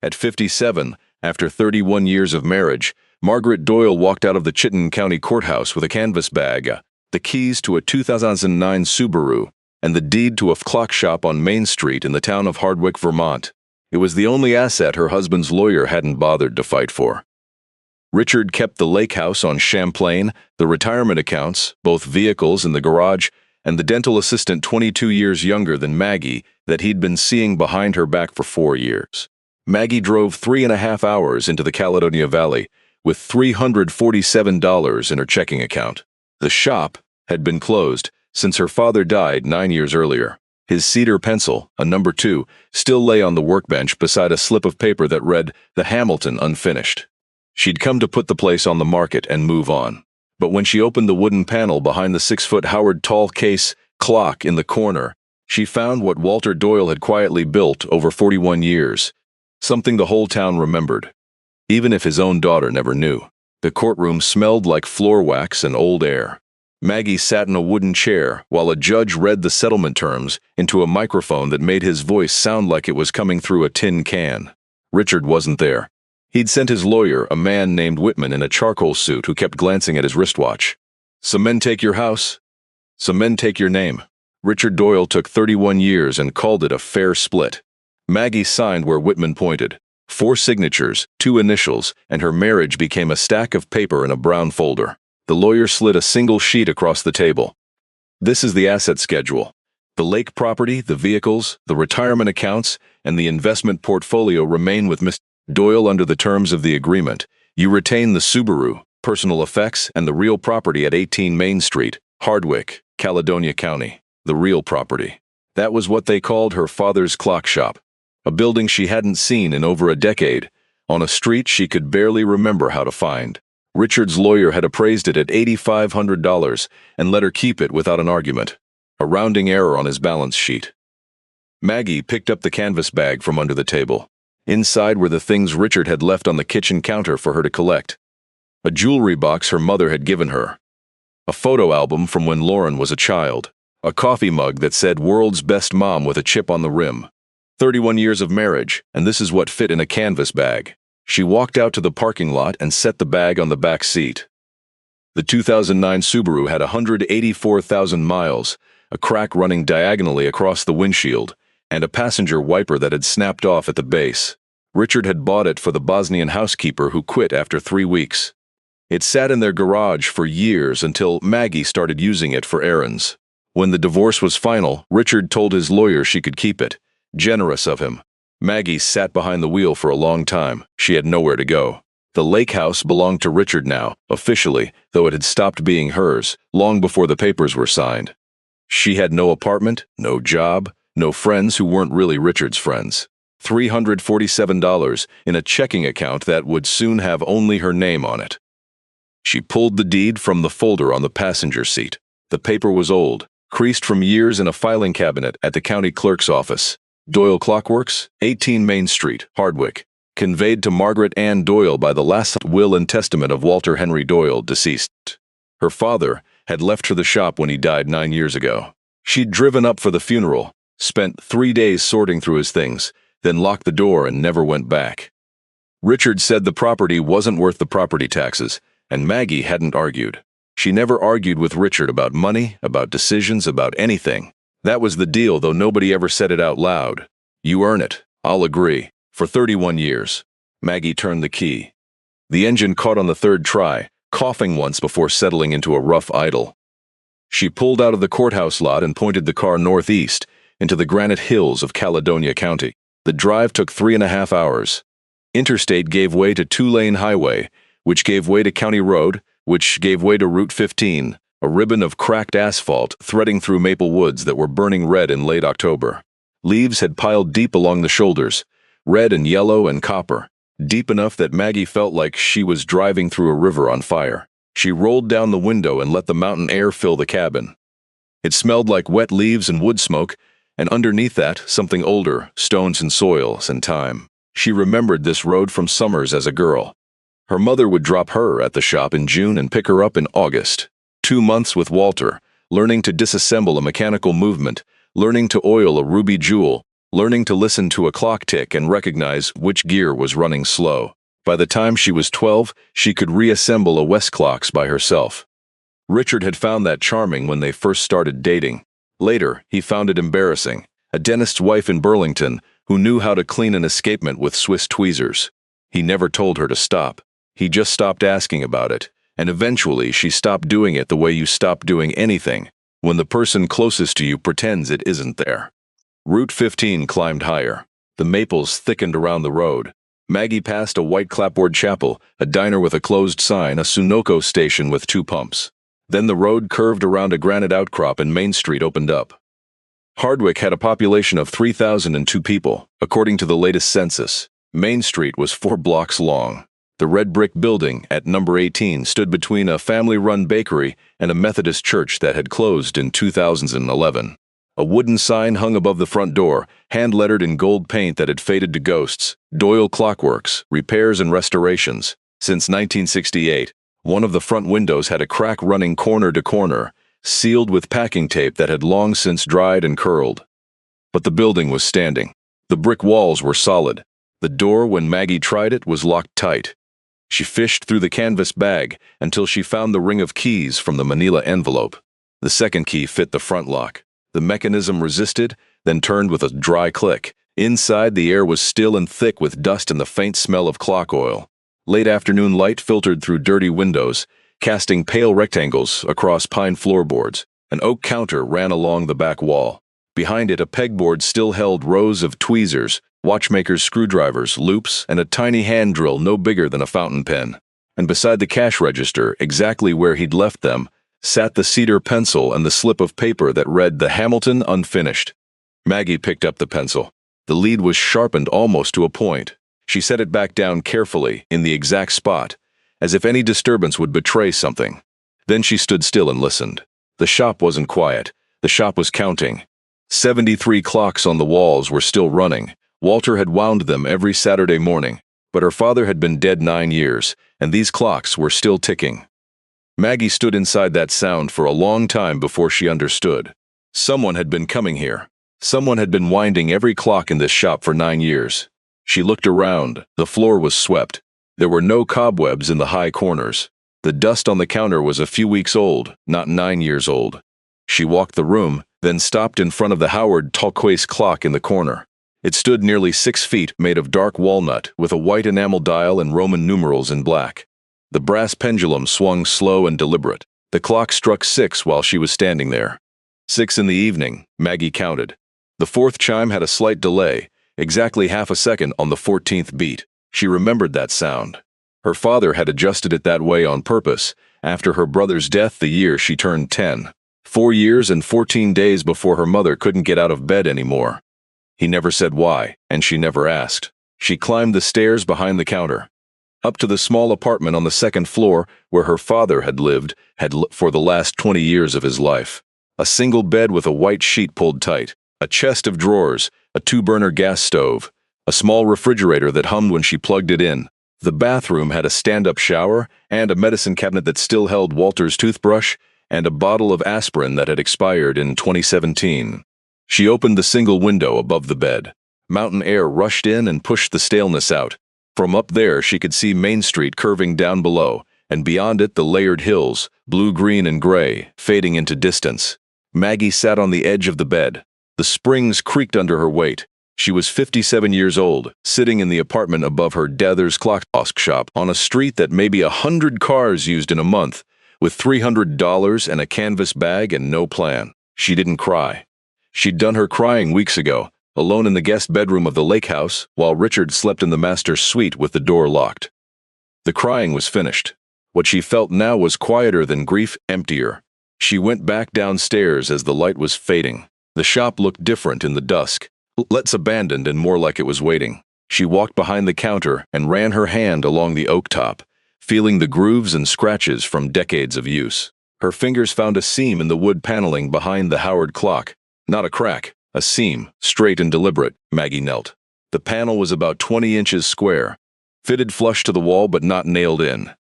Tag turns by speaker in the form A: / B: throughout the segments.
A: At 57, after 31 years of marriage, Margaret Doyle walked out of the Chittenden County Courthouse with a canvas bag, the keys to a 2009 Subaru, and the deed to a clock shop on Main Street in the town of Hardwick, Vermont. It was the only asset her husband's lawyer hadn't bothered to fight for. Richard kept the lake house on Champlain, the retirement accounts, both vehicles in the garage, and the dental assistant 22 years younger than Maggie that he'd been seeing behind her back for 4 years. Maggie drove 3.5 hours into the Caledonia Valley with $347 in her checking account. The shop had been closed since her father died 9 years earlier. His cedar pencil, a number 2, still lay on the workbench beside a slip of paper that read, "The Hamilton Unfinished." She'd come to put the place on the market and move on. But when she opened the wooden panel behind the 6-foot Howard tall case clock in the corner, she found what Walter Doyle had quietly built over 41 years, something the whole town remembered, even if his own daughter never knew. The courtroom smelled like floor wax and old air. Maggie sat in a wooden chair while a judge read the settlement terms into a microphone that made his voice sound like it was coming through a tin can. Richard wasn't there. He'd sent his lawyer, a man named Whitman in a charcoal suit who kept glancing at his wristwatch. "Some men take your house, some men take your name." Richard Doyle took 31 years and called it a fair split. Maggie signed where Whitman pointed. 4 signatures, 2 initials, and her marriage became a stack of paper in a brown folder. The lawyer slid a single sheet across the table. "This is the asset schedule. The lake property, the vehicles, the retirement accounts, and the investment portfolio remain with Mr. Doyle under the terms of the agreement. You retain the Subaru, personal effects, and the real property at 18 Main Street, Hardwick, Caledonia County. The real property." That was what they called her father's clock shop. A building she hadn't seen in over a decade, on a street she could barely remember how to find. Richard's lawyer had appraised it at $8,500 and let her keep it without an argument, a rounding error on his balance sheet. Maggie picked up the canvas bag from under the table. Inside were the things Richard had left on the kitchen counter for her to collect. A jewelry box her mother had given her, a photo album from when Lauren was a child, a coffee mug that said "World's Best Mom" with a chip on the rim. 31 years of marriage, and this is what fit in a canvas bag. She walked out to the parking lot and set the bag on the back seat. The 2009 Subaru had 184,000 miles, a crack running diagonally across the windshield, and a passenger wiper that had snapped off at the base. Richard had bought it for the Bosnian housekeeper who quit after 3 weeks. It sat in their garage for years until Maggie started using it for errands. When the divorce was final, Richard told his lawyer she could keep it. Generous of him. Maggie sat behind the wheel for a long time. She had nowhere to go. The lake house belonged to Richard now, officially, though it had stopped being hers, long before the papers were signed. She had no apartment, no job, no friends who weren't really Richard's friends. $347 in a checking account that would soon have only her name on it. She pulled the deed from the folder on the passenger seat. The paper was old, creased from years in a filing cabinet at the county clerk's office. Doyle Clockworks, 18 Main Street, Hardwick. Conveyed to Margaret Ann Doyle by the last will and testament of Walter Henry Doyle, deceased. Her father had left her the shop when he died 9 years ago. She'd driven up for the funeral, spent 3 days sorting through his things, then locked the door and never went back. Richard said the property wasn't worth the property taxes, and Maggie hadn't argued. She never argued with Richard about money, about decisions, about anything. That was the deal, though nobody ever said it out loud. You earn it, I'll agree. For 31 years. Maggie turned the key. The engine caught on the 3rd try, coughing once before settling into a rough idle. She pulled out of the courthouse lot and pointed the car northeast into the granite hills of Caledonia County. The drive took 3.5 hours. Interstate gave way to 2-lane highway, which gave way to County Road, which gave way to Route 15, a ribbon of cracked asphalt threading through maple woods that were burning red in late October. Leaves had piled deep along the shoulders, red and yellow and copper, deep enough that Maggie felt like she was driving through a river on fire. She rolled down the window and let the mountain air fill the cabin. It smelled like wet leaves and wood smoke, and underneath that, something older, stones and soils and time. She remembered this road from summers as a girl. Her mother would drop her at the shop in June and pick her up in August. 2 months with Walter, learning to disassemble a mechanical movement, learning to oil a ruby jewel, learning to listen to a clock tick and recognize which gear was running slow. By the time she was 12, she could reassemble a Westclox by herself. Richard had found that charming when they first started dating. Later, he found it embarrassing. A dentist's wife in Burlington who knew how to clean an escapement with Swiss tweezers. He never told her to stop. He just stopped asking about it, and eventually she stopped doing it the way you stop doing anything, when the person closest to you pretends it isn't there. Route 15 climbed higher. The maples thickened around the road. Maggie passed a white clapboard chapel, a diner with a closed sign, a Sunoco station with 2 pumps. Then the road curved around a granite outcrop and Main Street opened up. Hardwick had a population of 3,002 people, according to the latest census. Main Street was 4 blocks long. The red brick building at number 18 stood between a family-run bakery and a Methodist church that had closed in 2011. A wooden sign hung above the front door, hand-lettered in gold paint that had faded to ghosts: Doyle Clockworks, Repairs and Restorations. Since 1968, one of the front windows had a crack running corner to corner, sealed with packing tape that had long since dried and curled. But the building was standing. The brick walls were solid. The door, when Maggie tried it, was locked tight. She fished through the canvas bag until she found the ring of keys from the manila envelope. The second key fit the front lock. The mechanism resisted, then turned with a dry click. Inside, the air was still and thick with dust and the faint smell of clock oil. Late afternoon light filtered through dirty windows, casting pale rectangles across pine floorboards. An oak counter ran along the back wall. Behind it, a pegboard still held rows of tweezers, watchmaker's screwdrivers, loops, and a tiny hand drill no bigger than a fountain pen. And beside the cash register, exactly where he'd left them, sat the cedar pencil and the slip of paper that read "The Hamilton Unfinished." Maggie picked up the pencil. The lead was sharpened almost to a point. She set it back down carefully, in the exact spot, as if any disturbance would betray something. Then she stood still and listened. The shop wasn't quiet. The shop was counting. 73 clocks on the walls were still running. Walter had wound them every Saturday morning, but her father had been dead 9 years, and these clocks were still ticking. Maggie stood inside that sound for a long time before she understood. Someone had been coming here. Someone had been winding every clock in this shop for 9 years. She looked around. The floor was swept. There were no cobwebs in the high corners. The dust on the counter was a few weeks old, not 9 years old. She walked the room, then stopped in front of the Howard Talquace clock in the corner. It stood nearly 6 feet, made of dark walnut, with a white enamel dial and Roman numerals in black. The brass pendulum swung slow and deliberate. The clock struck 6 while she was standing there. 6 in the evening, Maggie counted. The 4th chime had a slight delay, exactly half a second on the 14th beat. She remembered that sound. Her father had adjusted it that way on purpose, after her brother's death the year she turned 10. 4 years and 14 days before her mother couldn't get out of bed anymore. He never said why, and she never asked. She climbed the stairs behind the counter, up to the small apartment on the 2nd floor where her father had lived for the last 20 years of his life. A single bed with a white sheet pulled tight, a chest of drawers, a 2-burner gas stove, a small refrigerator that hummed when she plugged it in. The bathroom had a stand-up shower and a medicine cabinet that still held Walter's toothbrush and a bottle of aspirin that had expired in 2017. She opened the single window above the bed. Mountain air rushed in and pushed the staleness out. From up there she could see Main Street curving down below, and beyond it the layered hills, blue, green, and gray, fading into distance. Maggie sat on the edge of the bed. The springs creaked under her weight. She was 57 years old, sitting in the apartment above her Deather's clock shop on a street that maybe 100 cars used in a month, with $300 and a canvas bag and no plan. She didn't cry. She'd done her crying weeks ago, alone in the guest bedroom of the lake house, while Richard slept in the master's suite with the door locked. The crying was finished. What she felt now was quieter than grief, emptier. She went back downstairs as the light was fading. The shop looked different in the dusk, less abandoned and more like it was waiting. She walked behind the counter and ran her hand along the oak top, feeling the grooves and scratches from decades of use. Her fingers found a seam in the wood paneling behind the Howard clock. Not a crack, a seam, straight and deliberate. Maggie knelt. The panel was about 20 inches square, fitted flush to the wall but not nailed in.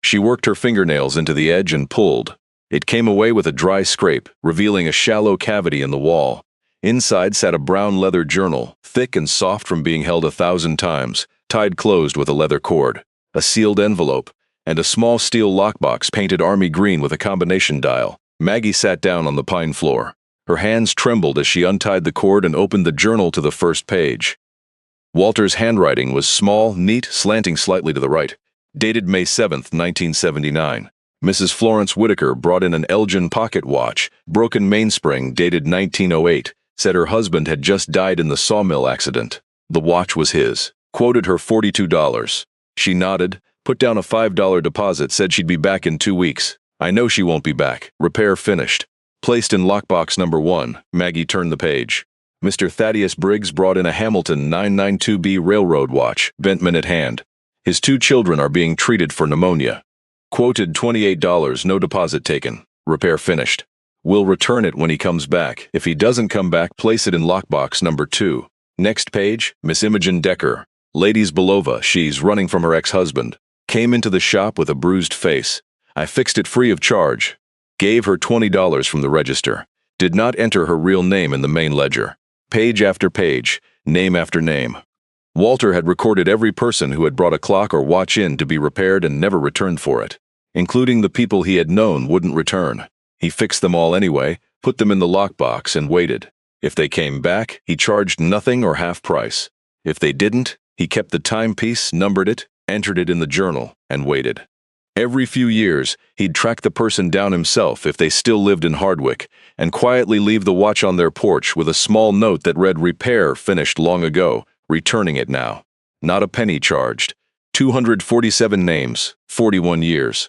A: She worked her fingernails into the edge and pulled. It came away with a dry scrape, revealing a shallow cavity in the wall. Inside sat a brown leather journal, thick and soft from being held 1,000 times, tied closed with a leather cord, a sealed envelope, and a small steel lockbox painted army green with a combination dial. Maggie sat down on the pine floor. Her hands trembled as she untied the cord and opened the journal to the first page. Walter's handwriting was small, neat, slanting slightly to the right. Dated May 7th, 1979. Mrs. Florence Whitaker brought in an Elgin pocket watch, broken mainspring, dated 1908. Said her husband had just died in the sawmill accident. The watch was his. Quoted her $42. She nodded, put down a $5 deposit, said she'd be back in 2 weeks. I know she won't be back. Repair finished. Placed in lockbox number 1, Maggie turned the page. Mr. Thaddeus Briggs brought in a Hamilton 992B railroad watch, bent minute hand. His 2 children are being treated for pneumonia. Quoted $28, no deposit taken. Repair finished. We'll return it when he comes back. If he doesn't come back, place it in lockbox number 2. Next page, Miss Imogen Decker. Ladies Belova, she's running from her ex-husband. Came into the shop with a bruised face. I fixed it free of charge. Gave her $20 from the register. Did not enter her real name in the main ledger. Page after page, name after name. Walter had recorded every person who had brought a clock or watch in to be repaired and never returned for it, including the people he had known wouldn't return. He fixed them all anyway, put them in the lockbox, and waited. If they came back, he charged nothing or half price. If they didn't, he kept the timepiece, numbered it, entered it in the journal, and waited. Every few years, he'd track the person down himself if they still lived in Hardwick, and quietly leave the watch on their porch with a small note that read "Repair finished long ago, returning it now." Not a penny charged. 247 names, 41 years.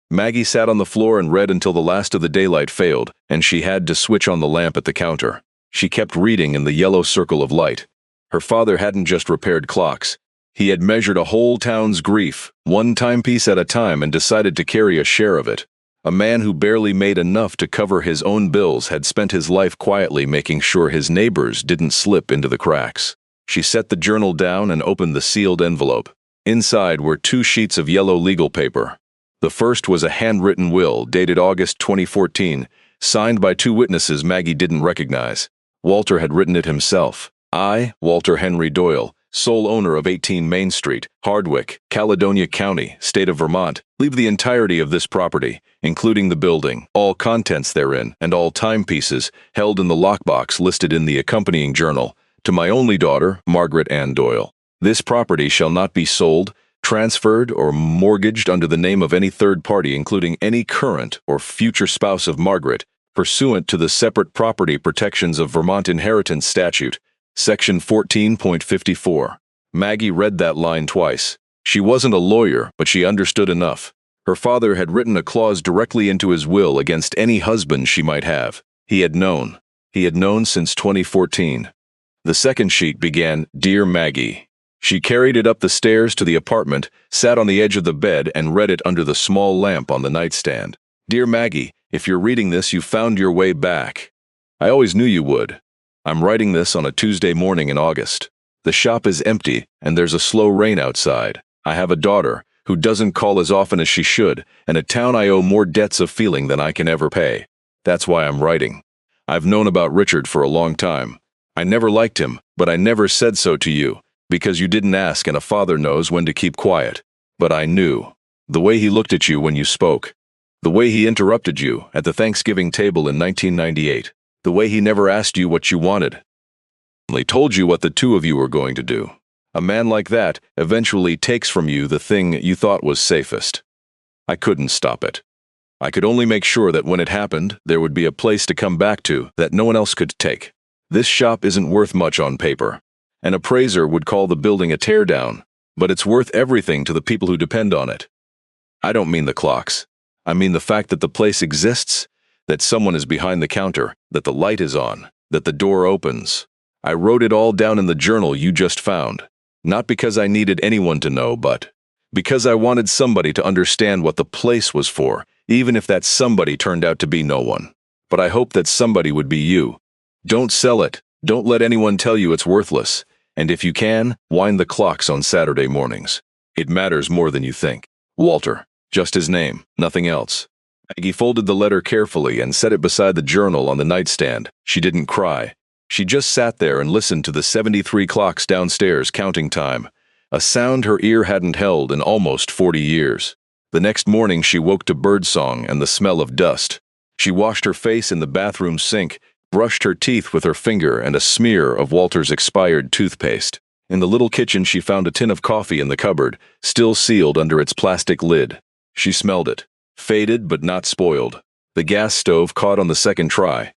A: Maggie sat on the floor and read until the last of the daylight failed, and she had to switch on the lamp at the counter. She kept reading in the yellow circle of light. Her father hadn't just repaired clocks. He had measured a whole town's grief, one timepiece at a time, and decided to carry a share of it. A man who barely made enough to cover his own bills had spent his life quietly making sure his neighbors didn't slip into the cracks. She set the journal down and opened the sealed envelope. Inside were 2 sheets of yellow legal paper. The first was a handwritten will dated August 2014, signed by 2 witnesses Maggie didn't recognize. Walter had written it himself. I, Walter Henry Doyle, sole owner of 18 Main Street, Hardwick, Caledonia County, State of Vermont, leave the entirety of this property, including the building, all contents therein, and all timepieces held in the lockbox listed in the accompanying journal, to my only daughter, Margaret Ann Doyle. This property shall not be sold, transferred, or mortgaged under the name of any third party, including any current or future spouse of Margaret, pursuant to the separate property protections of Vermont Inheritance Statute, Section 14.54. Maggie read that line twice. She wasn't a lawyer, but she understood enough. Her father had written a clause directly into his will against any husband she might have. He had known. He had known since 2014. The second sheet began, "Dear Maggie." She carried it up the stairs to the apartment, sat on the edge of the bed, and read it under the small lamp on the nightstand. "Dear Maggie, if you're reading this, you found your way back. I always knew you would. I'm writing this on a Tuesday morning in August. The shop is empty, and there's a slow rain outside. I have a daughter who doesn't call as often as she should, and a town I owe more debts of feeling than I can ever pay. That's why I'm writing. I've known about Richard for a long time. I never liked him, but I never said so to you, because you didn't ask, and a father knows when to keep quiet. But I knew. The way he looked at you when you spoke. The way he interrupted you at the Thanksgiving table in 1998. The way he never asked you what you wanted. Only told you what the 2 of you were going to do. A man like that eventually takes from you the thing you thought was safest. I couldn't stop it. I could only make sure that when it happened, there would be a place to come back to that no one else could take. This shop isn't worth much on paper. An appraiser would call the building a teardown, but it's worth everything to the people who depend on it. I don't mean the clocks. I mean the fact that the place exists, that someone is behind the counter, that the light is on, that the door opens. I wrote it all down in the journal you just found, not because I needed anyone to know, but because I wanted somebody to understand what the place was for, even if that somebody turned out to be no one. But I hope that somebody would be you. Don't sell it. Don't let anyone tell you it's worthless. And if you can, wind the clocks on Saturday mornings. It matters more than you think. Walter. Just his name, nothing else. Maggie folded the letter carefully and set it beside the journal on the nightstand. She didn't cry. She just sat there and listened to the 73 clocks downstairs counting time, a sound her ear hadn't held in almost 40 years. The next morning she woke to birdsong and the smell of dust. She washed her face in the bathroom sink, brushed her teeth with her finger and a smear of Walter's expired toothpaste. In the little kitchen she found a tin of coffee in the cupboard, still sealed under its plastic lid. She smelled it. Faded but not spoiled. The gas stove caught on the second try,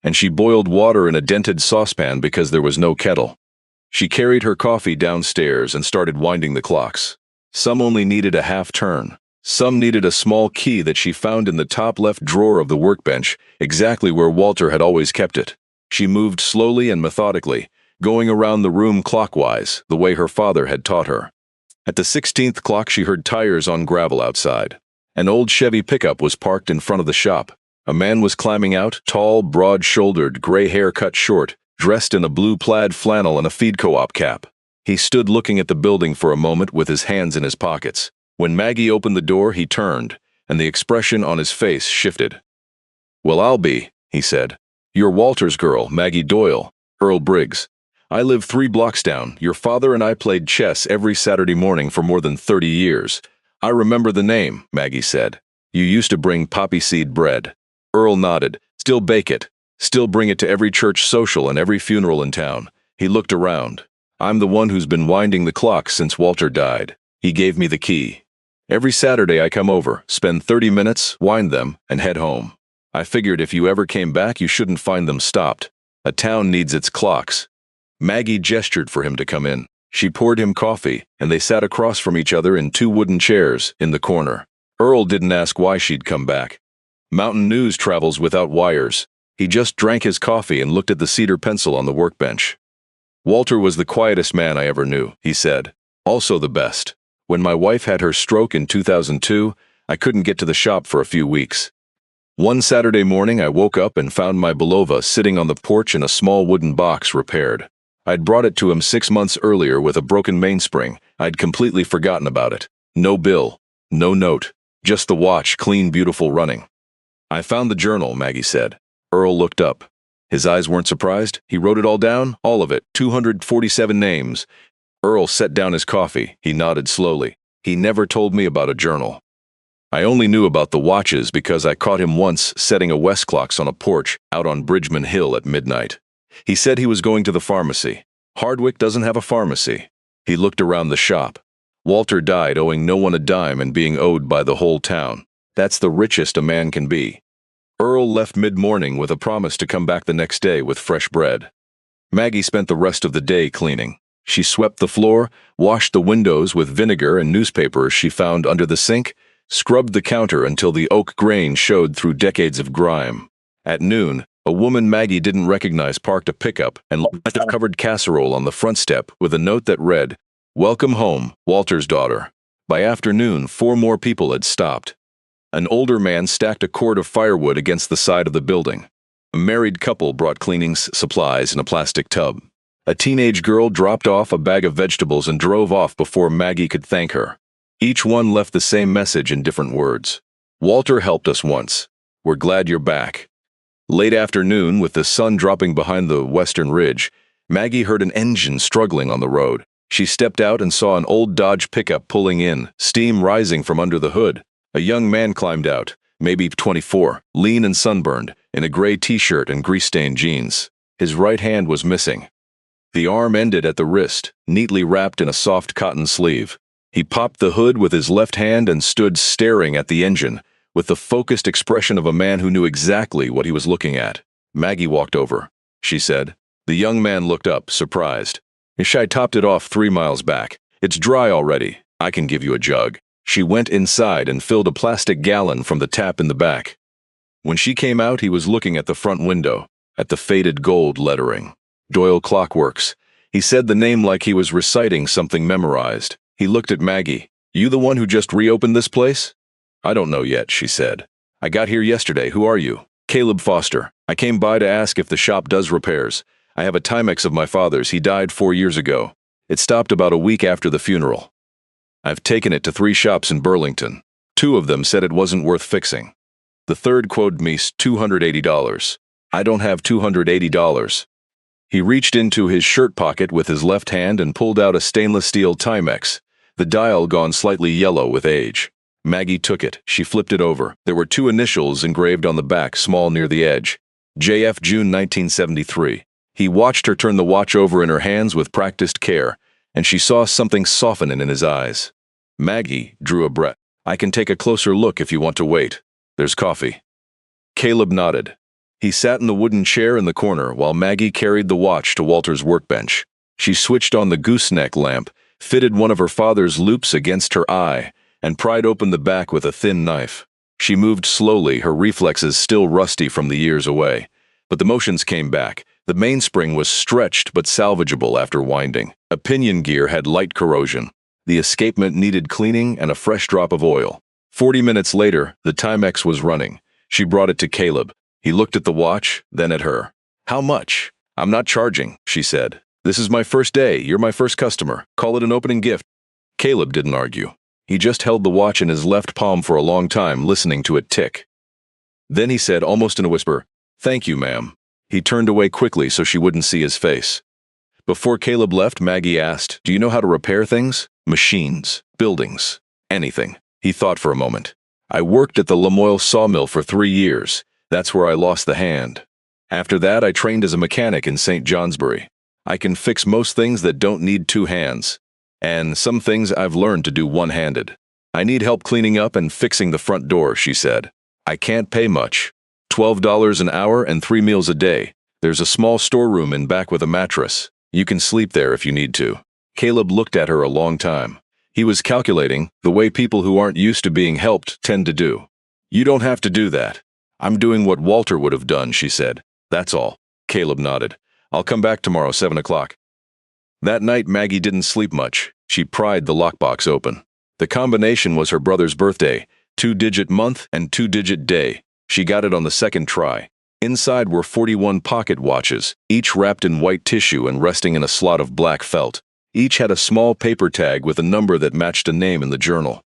A: and she boiled water in a dented saucepan because there was no kettle. She carried her coffee downstairs and started winding the clocks. Some only needed a half turn. Some needed a small key that she found in the top left drawer of the workbench, exactly where Walter had always kept it. She moved slowly and methodically, going around the room clockwise, the way her father had taught her. At the 16th clock she heard tires on gravel outside. An old Chevy pickup was parked in front of the shop. A man was climbing out, tall, broad-shouldered, gray hair cut short, dressed in a blue plaid flannel and a feed co-op cap. He stood looking at the building for a moment with his hands in his pockets. When Maggie opened the door, he turned, and the expression on his face shifted. "Well, I'll be," he said. "You're Walter's girl, Maggie Doyle, Earl Briggs. I live 3 blocks down. Your father and I played chess every Saturday morning for more than 30 years. I remember the name," Maggie said. "You used to bring poppy seed bread." Earl nodded. "Still bake it. Still bring it to every church social and every funeral in town." He looked around. "I'm the one who's been winding the clocks since Walter died." He gave me the key. "Every Saturday I come over, spend 30 minutes, wind them, and head home. I figured if you ever came back you shouldn't find them stopped. A town needs its clocks." Maggie gestured for him to come in. She poured him coffee, and they sat across from each other in 2 wooden chairs in the corner. Earl didn't ask why she'd come back. Mountain news travels without wires. He just drank his coffee and looked at the cedar pencil on the workbench. "Walter was the quietest man I ever knew," he said. "Also the best. When my wife had her stroke in 2002, I couldn't get to the shop for a few weeks. One Saturday morning I woke up and found my Belova sitting on the porch in a small wooden box repaired. I'd brought it to him 6 months earlier with a broken mainspring. I'd completely forgotten about it. No bill, no note, just the watch, clean, beautiful running." "I found the journal," Maggie said. Earl looked up. His eyes weren't surprised. He wrote it all down, all of it, 247 names. Earl set down his coffee. He nodded slowly. "He never told me about a journal. I only knew about the watches because I caught him once setting a Westclocks on a porch out on Bridgman Hill at midnight. He said he was going to the pharmacy. Hardwick doesn't have a pharmacy." He looked around the shop. "Walter died owing no one a dime and being owed by the whole town. That's the richest a man can be." Earl left mid-morning with a promise to come back the next day with fresh bread. Maggie spent the rest of the day cleaning. She swept the floor, washed the windows with vinegar and newspapers she found under the sink, scrubbed the counter until the oak grain showed through decades of grime. At noon, a woman Maggie didn't recognize parked a pickup and left a covered casserole on the front step with a note that read, "Welcome home, Walter's daughter." By afternoon, 4 more people had stopped. An older man stacked a cord of firewood against the side of the building. A married couple brought cleaning supplies in a plastic tub. A teenage girl dropped off a bag of vegetables and drove off before Maggie could thank her. Each one left the same message in different words. "Walter helped us once. We're glad you're back." Late afternoon, with the sun dropping behind the western ridge, Maggie heard an engine struggling on the road. She stepped out and saw an old Dodge pickup pulling in, steam rising from under the hood. A young man climbed out, maybe 24, lean and sunburned, in a gray t-shirt and grease-stained jeans. His right hand was missing. The arm ended at the wrist, neatly wrapped in a soft cotton sleeve. He popped the hood with his left hand and stood staring at the engine, with the focused expression of a man who knew exactly what he was looking at. Maggie walked over, she said. The young man looked up, surprised. "I topped it off 3 miles back. It's dry already. I can give you a jug." She went inside and filled a plastic gallon from the tap in the back. When she came out, he was looking at the front window, at the faded gold lettering. "Doyle Clockworks." He said the name like he was reciting something memorized. He looked at Maggie. "You the one who just reopened this place?" "I don't know yet," she said. "I got here yesterday. Who are you?" "Caleb Foster. I came by to ask if the shop does repairs. I have a Timex of my father's. He died 4 years ago. It stopped about a week after the funeral. I've taken it to 3 shops in Burlington. 2 of them said it wasn't worth fixing. The third quoted me $280. I don't have $280. He reached into his shirt pocket with his left hand and pulled out a stainless steel Timex, the dial gone slightly yellow with age. Maggie took it. She flipped it over. There were 2 initials engraved on the back, small near the edge. JF June 1973. He watched her turn the watch over in her hands with practiced care, and she saw something soften in his eyes. Maggie drew a breath. I can take a closer look if you want to wait. There's coffee. Caleb nodded. He sat in the wooden chair in the corner while Maggie carried the watch to Walter's workbench. She switched on the gooseneck lamp, fitted one of her father's loops against her eye, and pried open the back with a thin knife. She moved slowly, her reflexes still rusty from the years away. But the motions came back. The mainspring was stretched but salvageable after winding. A pinion gear had light corrosion. The escapement needed cleaning and a fresh drop of oil. 40 minutes later, the Timex was running. She brought it to Caleb. He looked at the watch, then at her. How much? I'm not charging, she said. This is my first day. You're my first customer. Call it an opening gift. Caleb didn't argue. He just held the watch in his left palm for a long time, listening to it tick. Then he said, almost in a whisper, "Thank you, ma'am." He turned away quickly so she wouldn't see his face. Before Caleb left, Maggie asked, "Do you know how to repair things? Machines, buildings, anything." He thought for a moment. "I worked at the Lamoille sawmill for 3 years. That's where I lost the hand. After that, I trained as a mechanic in St. Johnsbury. I can fix most things that don't need 2 hands. And some things I've learned to do one-handed. I need help cleaning up and fixing the front door," she said. "I can't pay much. $12 an hour and 3 meals a day. There's a small storeroom in back with a mattress. You can sleep there if you need to." Caleb looked at her a long time. He was calculating, the way people who aren't used to being helped tend to do. "You don't have to do that. I'm doing what Walter would have done," she said. "That's all." Caleb nodded. "I'll come back tomorrow, 7 o'clock. That night, Maggie didn't sleep much. She pried the lockbox open. The combination was her brother's birthday, 2-digit month and 2-digit day. She got it on the second try. Inside were 41 pocket watches, each wrapped in white tissue and resting in a slot of black felt. Each had a small paper tag with a number that matched a name in the journal.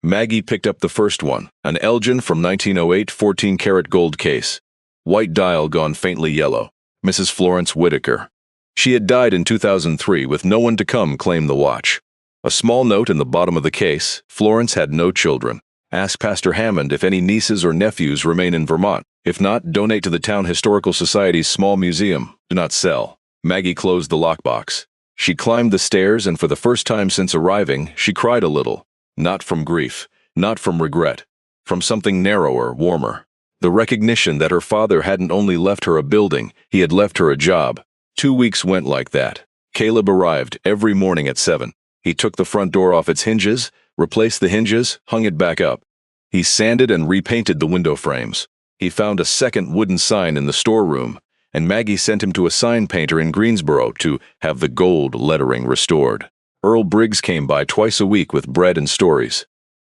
A: Maggie picked up the first one, an Elgin from 1908 14-karat gold case. White dial gone faintly yellow. Mrs. Florence Whitaker. She had died in 2003 with no one to come claim the watch. A small note in the bottom of the case, Florence had no children. Ask Pastor Hammond if any nieces or nephews remain in Vermont. If not, donate to the Town Historical Society's small museum. Do not sell. Maggie closed the lockbox. She climbed the stairs and for the first time since arriving, she cried a little. Not from grief, not from regret, from something narrower, warmer. The recognition that her father hadn't only left her a building, he had left her a job. 2 weeks went like that. Caleb arrived every morning at 7. He took the front door off its hinges, replaced the hinges, hung it back up. He sanded and repainted the window frames. He found a second wooden sign in the storeroom, and Maggie sent him to a sign painter in Greensboro to have the gold lettering restored. Earl Briggs came by twice a week with bread and stories.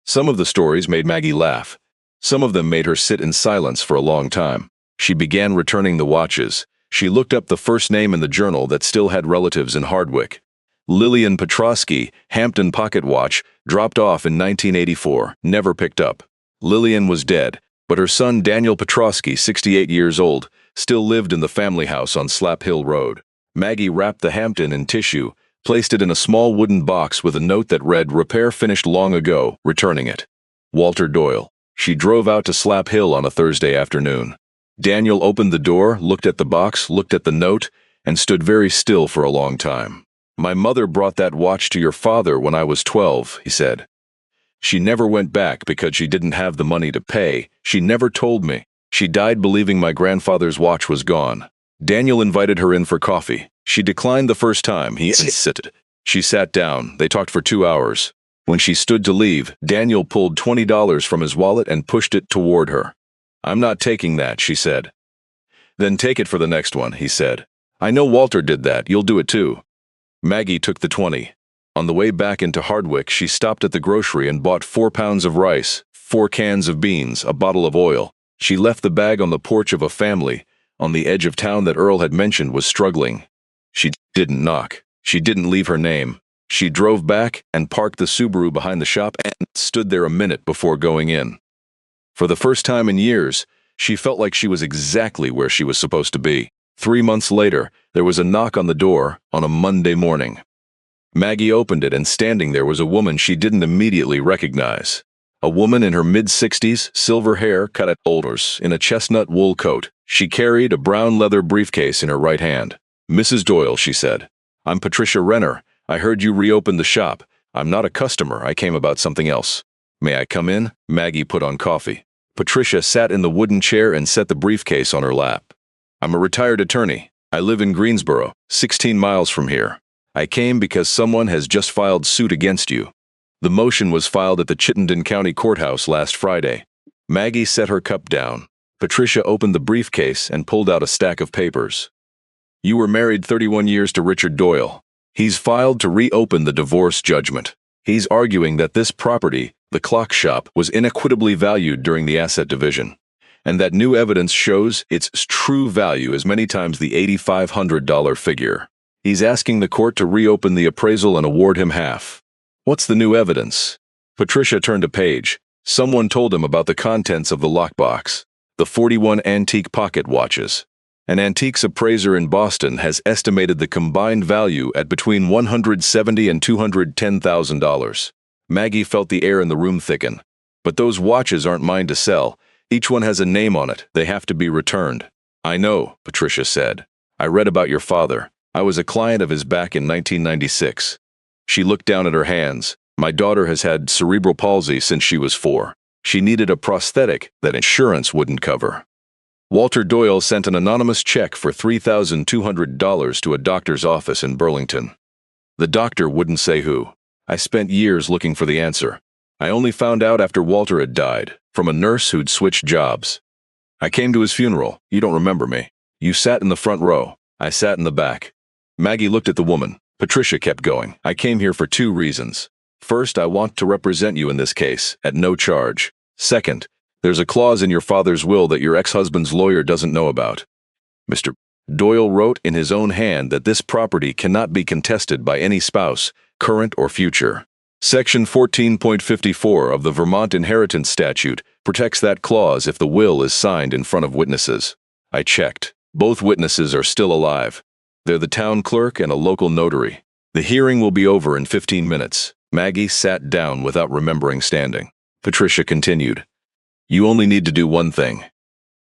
A: Some of the stories made Maggie laugh. Some of them made her sit in silence for a long time. She began returning the watches. She looked up the first name in the journal that still had relatives in Hardwick. Lillian Petrosky, Hampton pocket watch, dropped off in 1984, never picked up. Lillian was dead, but her son Daniel Petrosky, 68 years old, still lived in the family house on Slap Hill Road. Maggie wrapped the Hampton in tissue, placed it in a small wooden box with a note that read, "Repair finished long ago, returning it. Walter Doyle." She drove out to Slap Hill on a Thursday afternoon. Daniel opened the door, looked at the box, looked at the note, and stood very still for a long time. "My mother brought that watch to your father when I was 12, he said. "She never went back because she didn't have the money to pay. She never told me. She died believing my grandfather's watch was gone." Daniel invited her in for coffee. She declined the first time. He insisted. She sat down. They talked for 2 hours. When she stood to leave, Daniel pulled $20 from his wallet and pushed it toward her. "I'm not taking that," she said. "Then take it for the next one," he said. "I know Walter did that. You'll do it too." Maggie took the 20. On the way back into Hardwick, she stopped at the grocery and bought 4 pounds of rice, 4 cans of beans, a bottle of oil. She left the bag on the porch of a family on the edge of town that Earl had mentioned was struggling. She didn't knock. She didn't leave her name. She drove back and parked the Subaru behind the shop and stood there a minute before going in. For the first time in years, she felt like she was exactly where she was supposed to be. 3 months later, there was a knock on the door on a Monday morning. Maggie opened it, and standing there was a woman she didn't immediately recognize. A woman in her mid-60s, silver hair cut at shoulders, in a chestnut wool coat. She carried a brown leather briefcase in her right hand. "Mrs. Doyle," she said, "I'm Patricia Renner. I heard you reopened the shop. I'm not a customer. I came about something else." "May I come in?" Maggie put on coffee. Patricia sat in the wooden chair and set the briefcase on her lap. "I'm a retired attorney. I live in Greensboro, 16 miles from here. I came because someone has just filed suit against you." The motion was filed at the Chittenden County Courthouse last Friday. Maggie set her cup down. Patricia opened the briefcase and pulled out a stack of papers. "You were married 31 years to Richard Doyle. He's filed to reopen the divorce judgment. He's arguing that this property, the clock shop, was inequitably valued during the asset division, and that new evidence shows its true value is many times the $8,500 figure. He's asking the court to reopen the appraisal and award him half." "What's the new evidence?" Patricia turned a page. Someone told him about the contents of the lockbox. The 41 antique pocket watches. An antiques appraiser in Boston has estimated the combined value at between $170,000 and $210,000. Maggie felt the air in the room thicken. "But those watches aren't mine to sell. Each one has a name on it. They have to be returned." "I know," Patricia said. "I read about your father. I was a client of his back in 1996. She looked down at her hands. "My daughter has had cerebral palsy since she was 4. She needed a prosthetic that insurance wouldn't cover. Walter Doyle sent an anonymous check for $3,200 to a doctor's office in Burlington. The doctor wouldn't say who. I spent years looking for the answer. I only found out after Walter had died, from a nurse who'd switched jobs. I came to his funeral. You don't remember me. You sat in the front row. I sat in the back." Maggie looked at the woman. Patricia kept going. "I came here for 2 reasons. First, I want to represent you in this case, at no charge. Second, there's a clause in your father's will that your ex-husband's lawyer doesn't know about. Mr. Doyle wrote in his own hand that this property cannot be contested by any spouse, current or future. Section 14.54 of the Vermont Inheritance Statute protects that clause if the will is signed in front of witnesses. I checked. Both witnesses are still alive. They're the town clerk and a local notary. The hearing will be over in 15 minutes. Maggie sat down without remembering standing. Patricia continued. "You only need to do one thing.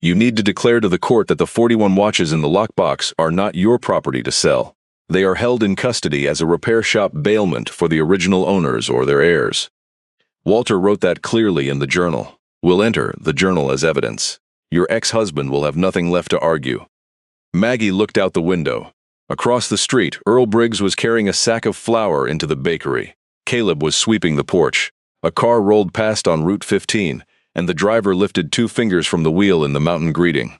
A: You need to declare to the court that the 41 watches in the lockbox are not your property to sell. They are held in custody as a repair shop bailment for the original owners or their heirs. Walter wrote that clearly in the journal. We'll enter the journal as evidence. Your ex-husband will have nothing left to argue." Maggie looked out the window. Across the street, Earl Briggs was carrying a sack of flour into the bakery. Caleb was sweeping the porch. A car rolled past on Route 15, and the driver lifted 2 fingers from the wheel in the mountain greeting.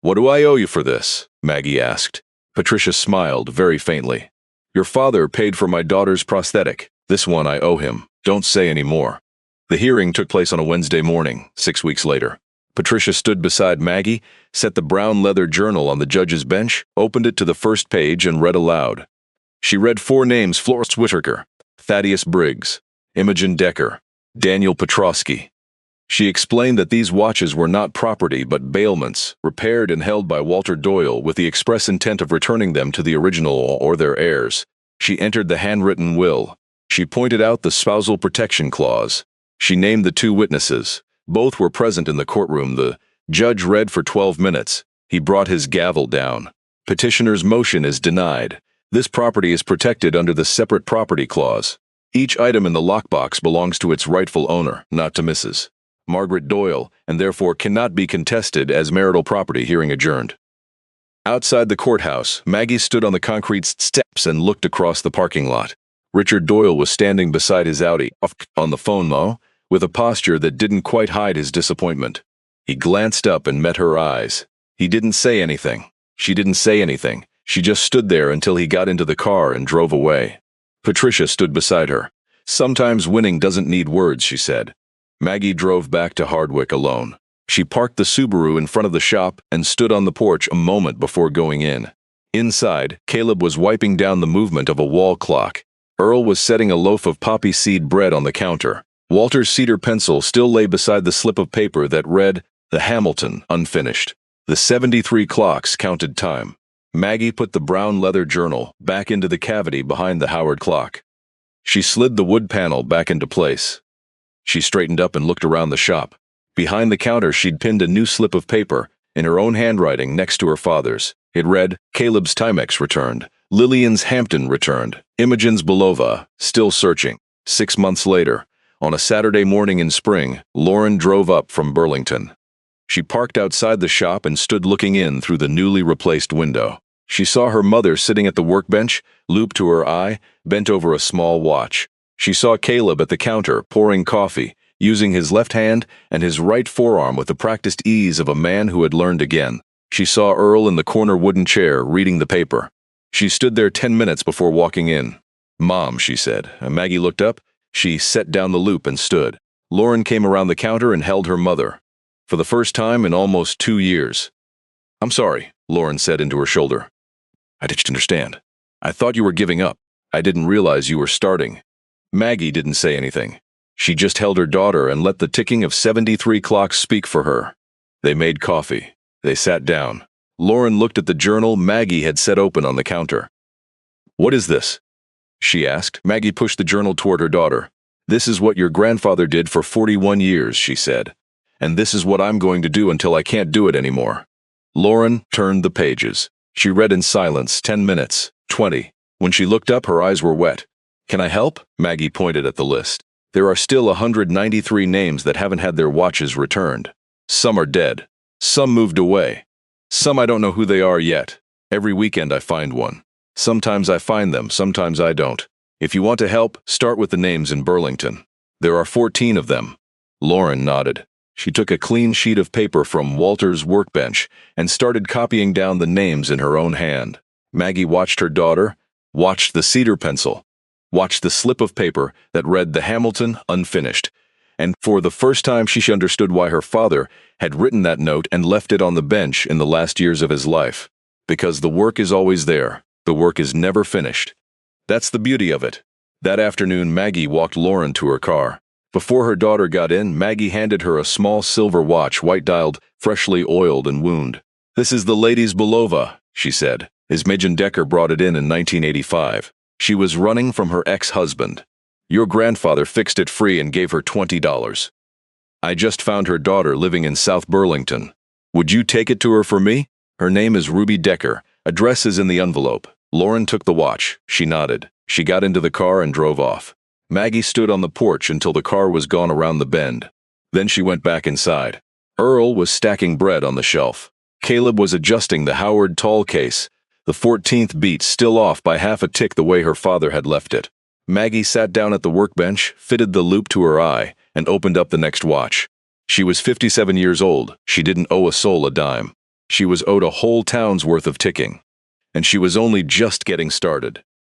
A: "What do I owe you for this?" Maggie asked. Patricia smiled very faintly. "Your father paid for my daughter's prosthetic. This one I owe him. Don't say any more." The hearing took place on a Wednesday morning, 6 weeks later. Patricia stood beside Maggie, set the brown leather journal on the judge's bench, opened it to the first page, and read aloud. She read 4 names: Florence Whitaker, Thaddeus Briggs, Imogen Decker, Daniel Petrosky. She explained that these watches were not property but bailments, repaired and held by Walter Doyle with the express intent of returning them to the original or their heirs. She entered the handwritten will. She pointed out the spousal protection clause. She named the 2 witnesses. Both were present in the courtroom. The judge read for 12 minutes. He brought his gavel down. "Petitioner's motion is denied. This property is protected under the separate property clause. Each item in the lockbox belongs to its rightful owner, not to Mrs. Margaret Doyle, and therefore cannot be contested as marital property. Hearing adjourned." Outside the courthouse, Maggie stood on the concrete steps and looked across the parking lot. Richard Doyle was standing beside his Audi, on the phone, with a posture that didn't quite hide his disappointment. He glanced up and met her eyes. He didn't say anything. She didn't say anything. She just stood there until he got into the car and drove away. Patricia stood beside her. "Sometimes winning doesn't need words," she said. Maggie drove back to Hardwick alone. She parked the Subaru in front of the shop and stood on the porch a moment before going in. Inside, Caleb was wiping down the movement of a wall clock. Earl was setting a loaf of poppy seed bread on the counter. Walter's cedar pencil still lay beside the slip of paper that read, "The Hamilton," unfinished. The 73 clocks counted time. Maggie put the brown leather journal back into the cavity behind the Howard clock. She slid the wood panel back into place. She straightened up and looked around the shop. Behind the counter, she'd pinned a new slip of paper, in her own handwriting next to her father's. It read, Caleb's Timex returned. Lillian's Hampton returned. Imogen's Belova, still searching. 6 months later, on a Saturday morning in spring, Lauren drove up from Burlington. She parked outside the shop and stood looking in through the newly replaced window. She saw her mother sitting at the workbench, loop to her eye, bent over a small watch. She saw Caleb at the counter, pouring coffee, using his left hand and his right forearm with the practiced ease of a man who had learned again. She saw Earl in the corner wooden chair, reading the paper. She stood there 10 minutes before walking in. "Mom," she said. Maggie looked up. She set down the loop and stood. Lauren came around the counter and held her mother. For the first time in almost 2 years. "I'm sorry," Lauren said into her shoulder. "I didn't understand. I thought you were giving up. I didn't realize you were starting." Maggie didn't say anything. She just held her daughter and let the ticking of 73 clocks speak for her. They made coffee. They sat down. Lauren looked at the journal Maggie had set open on the counter. "What is this?" she asked. Maggie pushed the journal toward her daughter. "This is what your grandfather did for 41 years, she said. "And this is what I'm going to do until I can't do it anymore." Lauren turned the pages. She read in silence 10 minutes, 20. When she looked up, her eyes were wet. "Can I help?" Maggie pointed at the list. "There are still 193 names that haven't had their watches returned. Some are dead. Some moved away. Some I don't know who they are yet. Every weekend I find one. Sometimes I find them, sometimes I don't. If you want to help, start with the names in Burlington. There are 14 of them." Lauren nodded. She took a clean sheet of paper from Walter's workbench and started copying down the names in her own hand. Maggie watched her daughter, watched the cedar pencil, watched the slip of paper that read the Hamilton unfinished, and for the first time she understood why her father had written that note and left it on the bench in the last years of his life. Because the work is always there. The work is never finished. That's the beauty of it. That afternoon, Maggie walked Lauren to her car. Before her daughter got in, Maggie handed her a small silver watch, white-dialed, freshly oiled and wound. "This is the lady's Belova," she said. Imogen Decker brought it in 1985. She was running from her ex-husband. "Your grandfather fixed it free and gave her $20. I just found her daughter living in South Burlington. Would you take it to her for me? Her name is Ruby Decker. Address is in the envelope." Lauren took the watch. She nodded. She got into the car and drove off. Maggie stood on the porch until the car was gone around the bend. Then she went back inside. Earl was stacking bread on the shelf. Caleb was adjusting the Howard tall case, the 14th beat still off by half a tick the way her father had left it. Maggie sat down at the workbench, fitted the loop to her eye, and opened up the next watch. She was 57 years old. She didn't owe a soul a dime. She was owed a whole town's worth of ticking. And she was only just getting started.